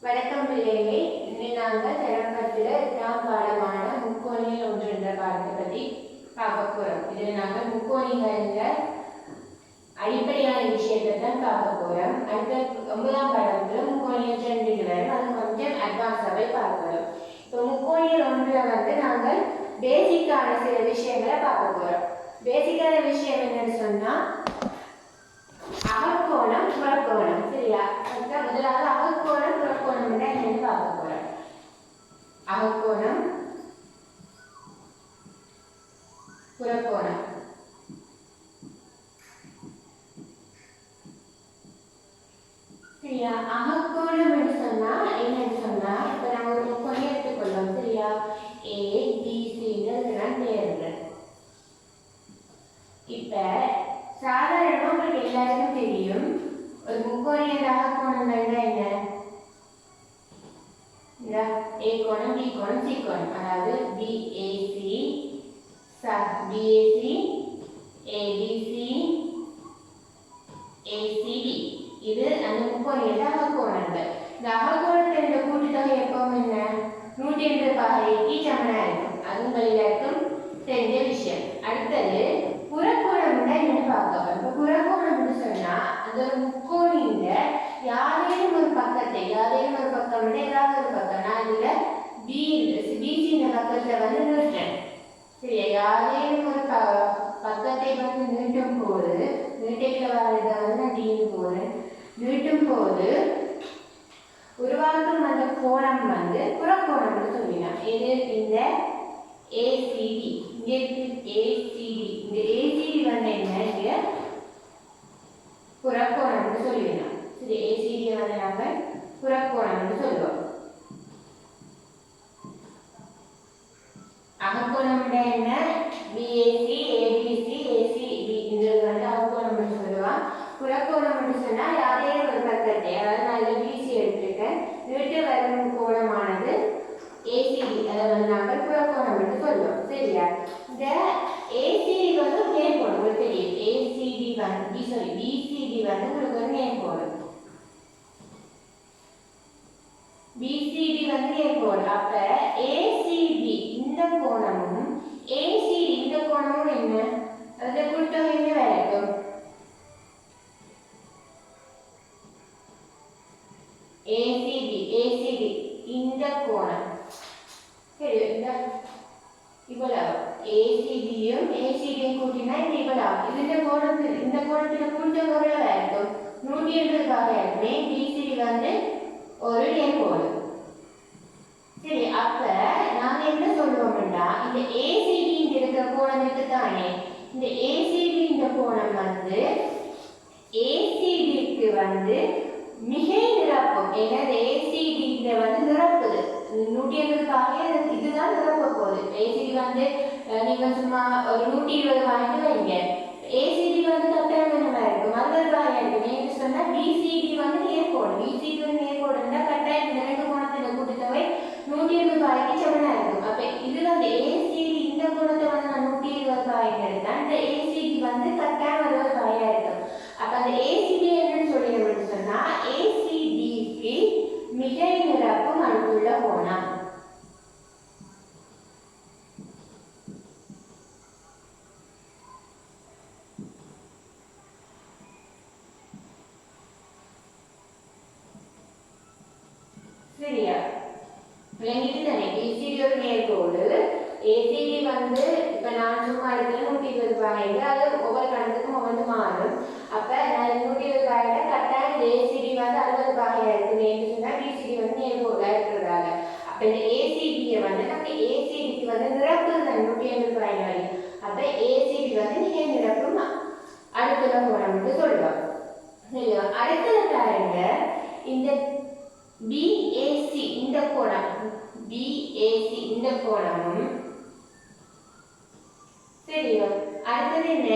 வணக்கம் பிள்ளைகளே. இன்று நாங்கள் தரப்பட்டுள்ள 8ஆம் பாடமான முக்கோணிகள் ஒன்று என்ற பாடத்தை பற்றி பார்க்க போகிறோம். இதில் நாங்கள் முக்கோணிகளில் அடிப்படையான விஷயத்தை தான் பார்க்க போகிறோம். அடுத்த 9ஆம் பாடத்தில் முக்கோணிகள் 2 வரும். அது கொஞ்சம் அட்வான்ஸாகவே பார்க்கிறோம். இப்போ முக்கோணிகள் ஒன்றில் நாங்கள் பேசிக்கான சில விஷயங்களை பார்க்க போகிறோம். பேசிக்கான விஷயம் என்னன்னு சொன்னால் அகக்கோணம் புறக்கோணம். சரியா? முதலாவது அகக்கோணம் புறக்கோணம் என்னன்னு பார்க்க போறோம். அகக்கோணம் புறக்கோணம். சரியா? அகக்கோணம் என்று சொன்னா என்னன்னு சொன்னா இப்ப நாங்க ஒரு முக்கோணம் எடுத்துக்கொள்ளோம். சரியா? ABC பேர்கள். இப்ப சாதாரணமா உங்களுக்கு எல்லாருக்கும் தெரியும் ஒரு முக்கோணிய அகக்கோணம் என்ன? இந்த A கோணம், B கோணம், C கோணம். அதாவது BAC, ABC, ACD. இது அந்த முக்கோணிய அகக்கோணங்கள். இந்த அகக்கோணத்தின் கூட்டுத்தொகை எப்பவும் என்ன? 180 சமனா இருக்கும். அது எல்லாருக்கும் தெரிஞ்ச விஷயம். அடுத்தது புறக்கோணம் என்னன்னு பார்க்கலாம். இப்ப புறக்கோணம் சொன்னா அந்த ஒரு முக்கோணியில யாரேனும் ஒரு பக்கத்தை ஏதாவது ஒரு பக்கம் நான் இதுல பிசி பக்கத்தை நிறுத்தேன். சரியா? யாரேனும் ஒரு பக்கத்தை நீட்டும் போது நீட்டைக்குள்ள வர்றதை நான் டீனு போறேன். நீட்டும் போது உருவாக்கும் அந்த கோணம் புறக்கோணம்னு சொல்லிடலாம். இது இந்த ACD. இங்க ACD. இந்த ACD என்ன? புறக்கோணம்னு சொல்லிடலாம். சரி, ACD நாம புறக்கோணம்னு சொல்லுவோம். அகக்கோணம் என்ன? BAC, ABC, ACD. இது அகக்கோணம்னு சொல்லுவான். புறக்கோணம்னு சொன்னா யாரையும் ஒரு பக்கத்தை, அதாவது நான் BC எடுத்துருக்கேன். வீட்டு வரும் கோணமானது ACD. அதை நாங்கள் புறக்கோணம்னு சொல்லுவோம். சரியா? இந்த ACD நேர்கோணம். உங்களுக்கு தெரியும் BCD உங்களுக்கு ஒரு நேர்கோணம். BCD நேர்கோணம். அப்ப ACD இந்த கோணமும் ACD இந்த கோணமும் என்ன? அதுல கூட்டுத்தொகை என்ன வரைக்கும்? ACD இந்த கோணம். சரி, இவ்வளவு ACDயும் ACDயும் கூட்டினா இந்த இவ்வளவு. இந்த கோணத்துல கூட்டுத்தொகை எவ்வளவு இருக்கும்? 180 இருக்குமே. BCD ஒரு நேர்கோணம். சரி, அப்ப நாங்க என்ன சொல்லுவோம்னா இந்த ACD இருக்கிற கோணம் இருக்குதானே, இந்த ACD இந்த கோணம் ACDக்கு மிகை நிரப்பும். ஏன்னா ACD நிரப்புது 180 இதுதான் நிரப்ப போகுது. ACD நீங்க சும்மா ஒரு 120 வாங்கிட்டு வைங்க. ACD கட்டாயமா இருக்கும் 60 இருக்கும். ஏன்னு சொன்னா BCD நேர்கோணம். BCD நேர்கோணம்னா கட்டாயம் இந்த ரெண்டு கோணத்தின் கூட்டுத்தொகை 180 சமனா இருக்கும். அப்ப இதுல ACD இந்த கோணத்தை நான் 120 எடுத்தா இந்த ACD கட்டாயம் 60 இருக்கும். அப்ப அந்த ACD என்னன்னு சொல்லி சொன்னா ACDக்கு மிகை நிரப்பும் அடுத்துள்ள கோணம். சரியா? விளங்கிட்டு தானே? BCD ஒரு நேர்கோடு. ACD இப்ப நான் சும்மா இருக்கிற 120 அது ஒவ்வொரு கணக்குக்கும் ஒவ்வொன்று மாறும். அப்ப நான் 120 கட்டாயம் ACD 60 இருக்குன்னு சொன்னா BCD நேர்கோடா இருக்கிறதால அப்ப இந்த ACD நம்ம ACDக்கு நிரப்பு 180 வரை. அப்ப ACD மிக நிரப்பும் அடுத்துள்ள கோணம்னு சொல்லுவோம். சரியா? அடுத்தது பாருங்க, இந்த BAC இந்த கோணம், BAC இந்த கோணமும். சரியா? அடுத்தது என்ன?